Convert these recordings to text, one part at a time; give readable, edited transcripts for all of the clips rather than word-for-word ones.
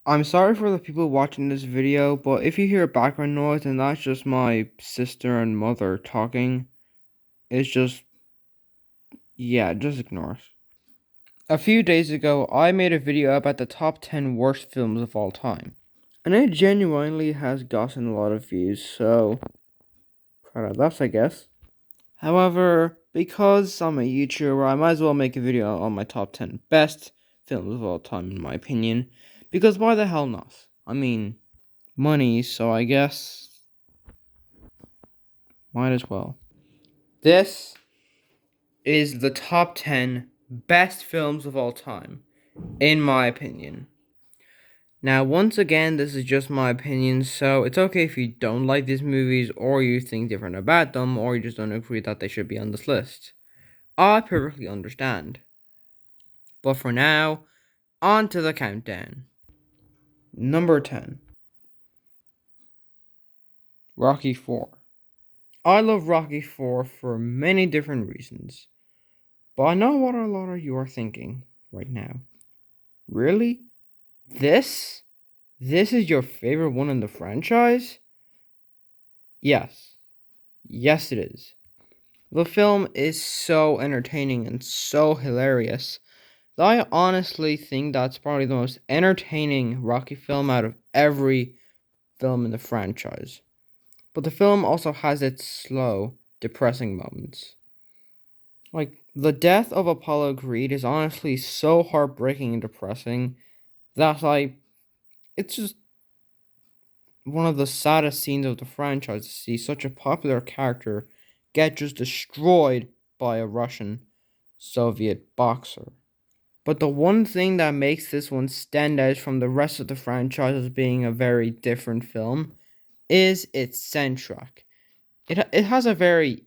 I'm sorry for the people watching this video, but if you hear background noise, then that's just my sister and mother talking. It's just, yeah, just ignore it. A few days ago, I made a video about the top 10 worst films of all time. And it genuinely has gotten a lot of views, so proud of that, I guess. However, because I'm a YouTuber, I might as well make a video on my top 10 best films of all time, in my opinion. Because why the hell not? I mean, money, so I guess might as well. This is the top 10 best films of all time, in my opinion. Now, once again, this is just my opinion, so it's okay if you don't like these movies, or you think different about them, or you just don't agree that they should be on this list. I perfectly understand. But for now, on to the countdown. Number 10, Rocky 4. I love Rocky 4 for many different reasons. But I know what a lot of you are thinking right now. Really? This? This is your favorite one in the franchise? Yes. Yes, it is. The film is so entertaining and so hilarious that I honestly think that's probably the most entertaining Rocky film out of every film in the franchise. But the film also has its slow, depressing moments. Like, the death of Apollo Creed is honestly so heartbreaking and depressing that it's just one of the saddest scenes of the franchise to see such a popular character get just destroyed by a Russian Soviet boxer. But the one thing that makes this one stand out from the rest of the franchise as being a very different film is its soundtrack. It has a very,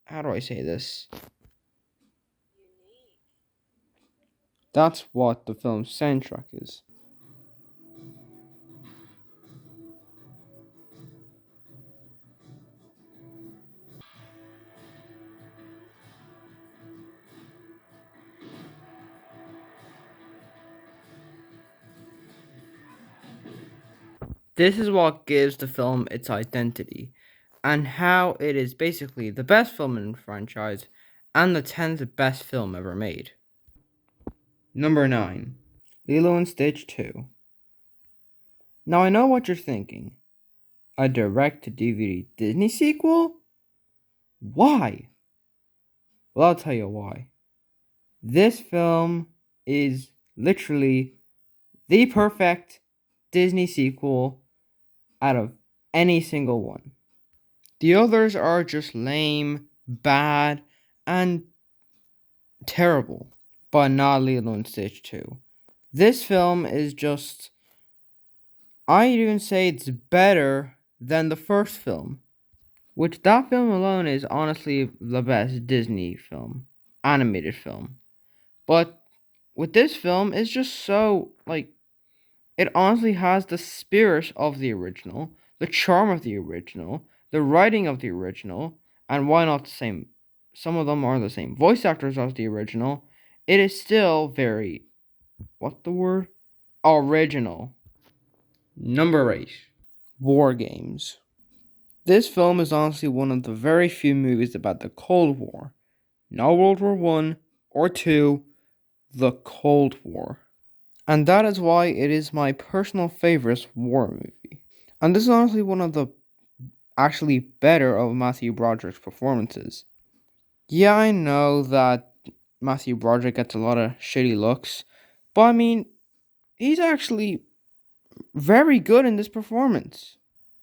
how do I say this? That's what the film's soundtrack is. This is what gives the film its identity, and how it is basically the best film in the franchise and the 10th best film ever made. Number 9, Lilo and Stage 2. Now I know what you're thinking. A direct to DVD Disney sequel? Why? Well, I'll tell you why. This film is literally the perfect Disney sequel out of any single one. The others are just lame, bad, and terrible, but not Lilo and Stitch 2. This film is just, I'd even say it's better than the first film, which that film alone is honestly the best Disney film, animated film. But with this film, it's just so, like, it honestly has the spirit of the original, the charm of the original, the writing of the original, and why not the same? Some of them are the same voice actors as the original. It is still very, what the word? Original. Number 8, War Games. This film is honestly one of the very few movies about the Cold War. Not World War One or Two, the Cold War. And that is why it is my personal favorite war movie. And this is honestly one of the actually better of Matthew Broderick's performances. Yeah, I know that Matthew Broderick gets a lot of shitty looks, but I mean, he's actually very good in this performance.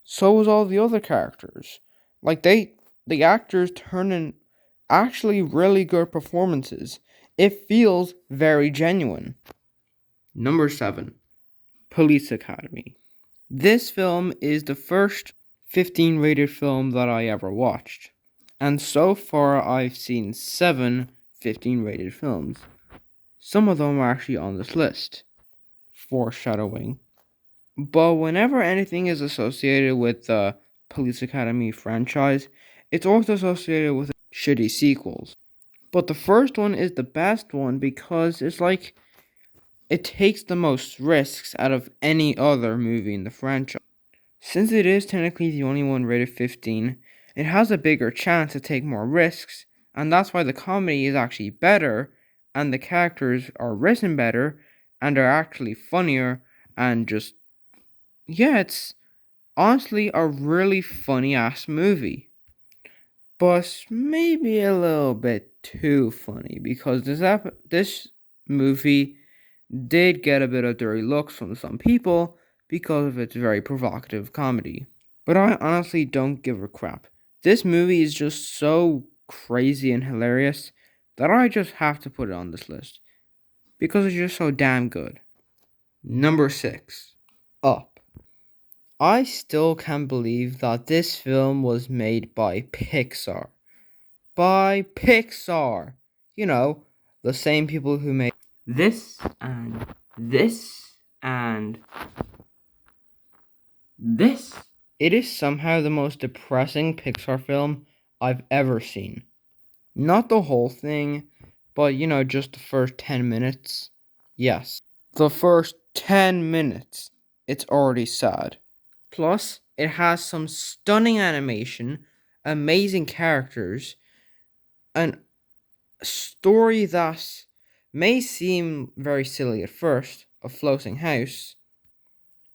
So was all the other characters. Like the actors turn in actually really good performances. It feels very genuine. Number 7, Police Academy. This film is the first 15 rated film that I ever watched. And so far, I've seen 7 15 rated films. Some of them are actually on this list. Foreshadowing. But whenever anything is associated with the Police Academy franchise, it's also associated with shitty sequels. But the first one is the best one because it's like It takes the most risks out of any other movie in the franchise. Since it is technically the only one rated 15, it has a bigger chance to take more risks, and that's why the comedy is actually better, and the characters are written better, and are actually funnier, and just, yeah, it's honestly a really funny ass movie. But maybe a little bit too funny because this movie did get a bit of dirty looks from some people because of its very provocative comedy. But I honestly don't give a crap. This movie is just so crazy and hilarious that I just have to put it on this list because it's just so damn good. Number 6. Up. I still can't believe that this film was made by Pixar. By Pixar! You know, the same people who made this and this and this. It is somehow the most depressing Pixar film I've ever seen. Not the whole thing, but just the first 10 minutes. Yes, the first 10 minutes. It's already sad. Plus, it has some stunning animation, amazing characters, an story that may seem very silly at first, a floating house,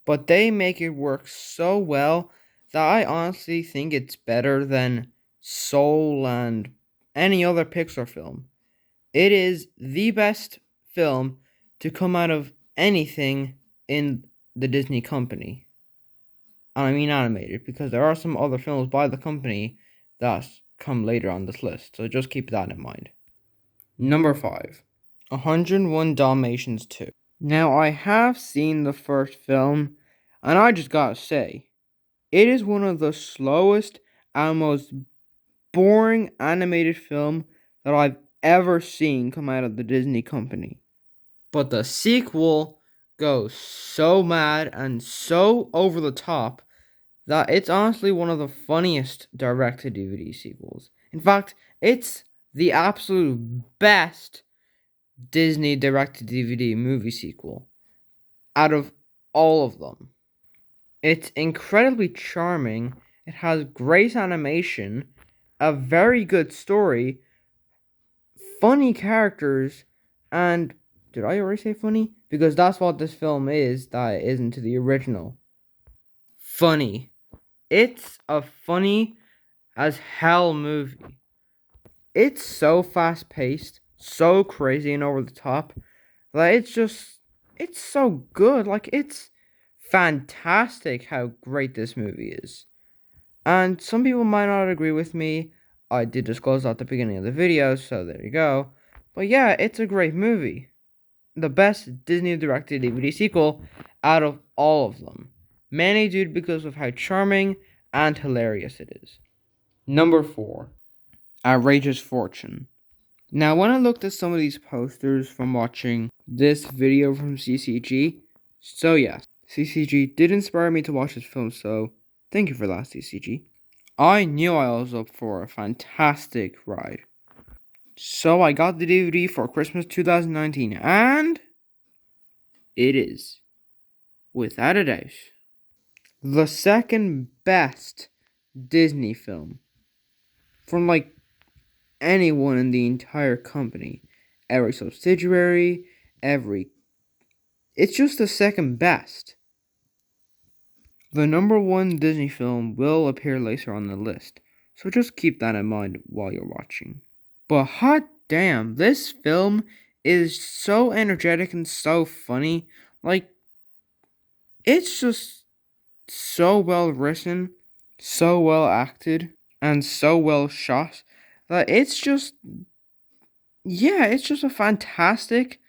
but they make it work so well that I honestly think it's better than Soul and any other Pixar film. It is the best film to come out of anything in the Disney company. And I mean animated, because there are some other films by the company that come later on this list, so just keep that in mind. Number 5. 101 Dalmatians 2. Now, I have seen the first film, and I just gotta say, it is one of the slowest and most boring animated film that I've ever seen come out of the Disney company. But the sequel goes so mad and so over the top that it's honestly one of the funniest direct to DVD sequels. In fact, it's the absolute best Disney direct to DVD movie sequel out of all of them. It's incredibly charming, it has great animation, a very good story, funny characters, and did I already say funny? Because that's what this film is that isn't to the original. Funny. It's a funny as hell movie. It's so fast paced, so crazy and over the top that it's so good. Like, it's fantastic how great this movie is. And some people might not agree with me. I did disclose that at the beginning of the video, so there you go. But yeah, it's a great movie. The best Disney directed DVD sequel out of all of them. Mainly due because of how charming and hilarious it is. Number 4. Outrageous Fortune. Now, when I looked at some of these posters from watching this video from CCG, so yes, CCG did inspire me to watch this film, so thank you for that, CCG. I knew I was up for a fantastic ride. So I got the DVD for Christmas 2019, and it is, without a doubt, the second best Disney film from anyone in the entire company. Every subsidiary, every. It's just the second best. The number 1 Disney film will appear later on the list, so just keep that in mind while you're watching. But hot damn, this film is so energetic and so funny. It's just so well written, so well acted, and so well shot that it's just a fantastic,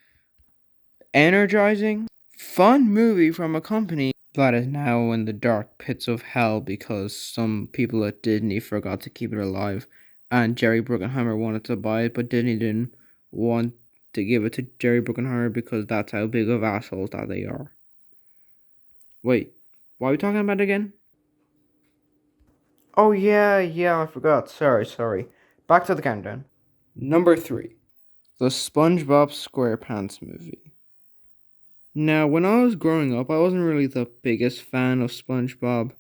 energizing, fun movie from a company that is now in the dark pits of hell because some people at Disney forgot to keep it alive, and Jerry Bruckheimer wanted to buy it, but Disney didn't want to give it to Jerry Bruckheimer because that's how big of assholes that they are. Wait, what are we talking about again? Oh yeah, I forgot. Sorry. Back to the countdown. Number 3. The SpongeBob SquarePants movie. Now, when I was growing up, I wasn't really the biggest fan of SpongeBob,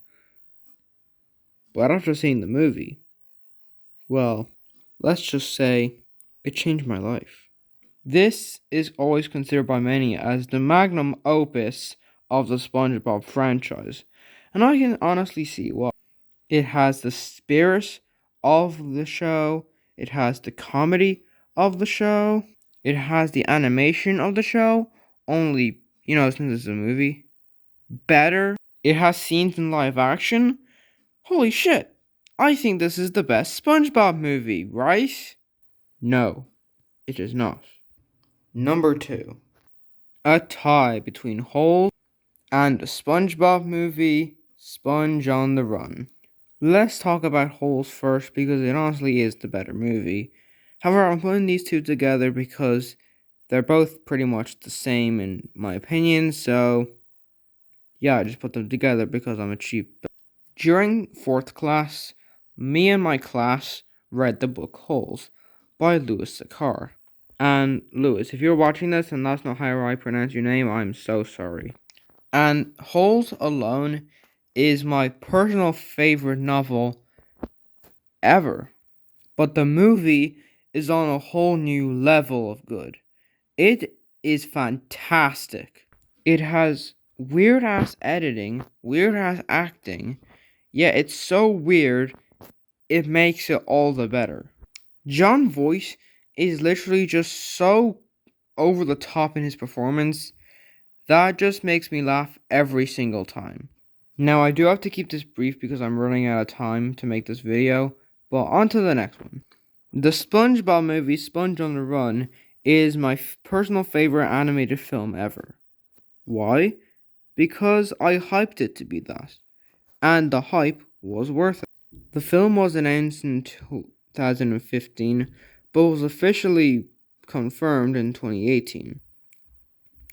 but after seeing the movie, well, let's just say it changed my life. This is always considered by many as the magnum opus of the SpongeBob franchise, and I can honestly see why. It has the spirit of the show, it has the comedy of the show, it has the animation of the show, only, since it's a movie, better. It has scenes in live action. Holy shit! I think this is the best SpongeBob movie, right? No, it is not. Number 2. A tie between Holes and the SpongeBob movie, Sponge on the Run. Let's talk about Holes first because it honestly is the better movie. However, I'm putting these two together because they're both pretty much the same in my opinion, so yeah, I just put them together because I'm a cheap. During 4th class, me and my class read the book Holes by Louis Sakar. And Louis, if you're watching this and that's not how I pronounce your name, I'm so sorry. And Holes alone is my personal favorite novel ever. But the movie is on a whole new level of good. It is fantastic. It has weird ass editing, weird ass acting. Yeah, it's so weird, it makes it all the better. John's voice is literally just so over the top in his performance that just makes me laugh every single time. Now, I do have to keep this brief because I'm running out of time to make this video, but on to the next one. The SpongeBob movie, Sponge on the Run, is my personal favorite animated film ever. Why? Because I hyped it to be that, and the hype was worth it. The film was announced in 2015, but was officially confirmed in 2018.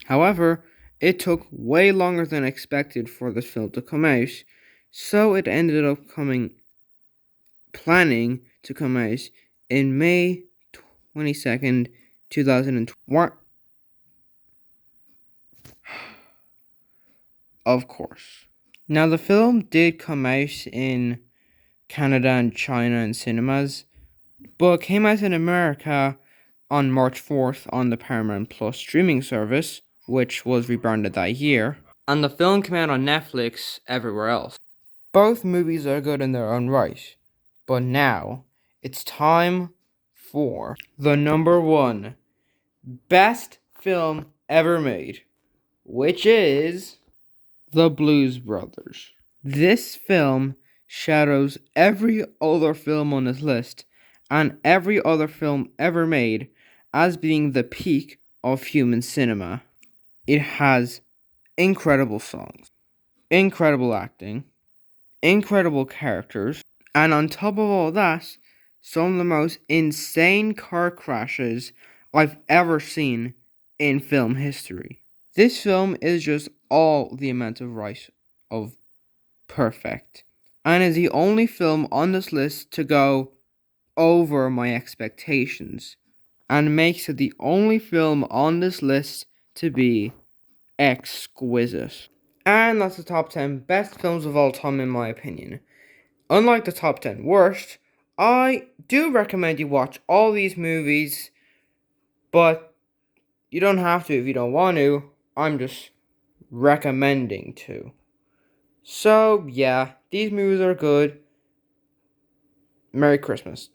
However, it took way longer than expected for this film to come out, so it ended up planning to come out in May 22nd, 2020. Of course. Now, the film did come out in Canada and China in cinemas, but came out in America on March 4th on the Paramount Plus streaming service, which was rebranded that year, and the film came out on Netflix everywhere else. Both movies are good in their own right, but now it's time for the number 1 best film ever made, which is The Blues Brothers. This film shadows every other film on this list and every other film ever made as being the peak of human cinema. It has incredible songs, incredible acting, incredible characters, and on top of all that, some of the most insane car crashes I've ever seen in film history. This film is just all the amount of right of perfect, and is the only film on this list to go over my expectations, and makes it the only film on this list to be exquisite. And that's the top 10 best films of all time in my opinion. Unlike the top 10 worst, I do recommend you watch all these movies, but you don't have to if you don't want to. I'm just recommending to. So, yeah, these movies are good. Merry Christmas.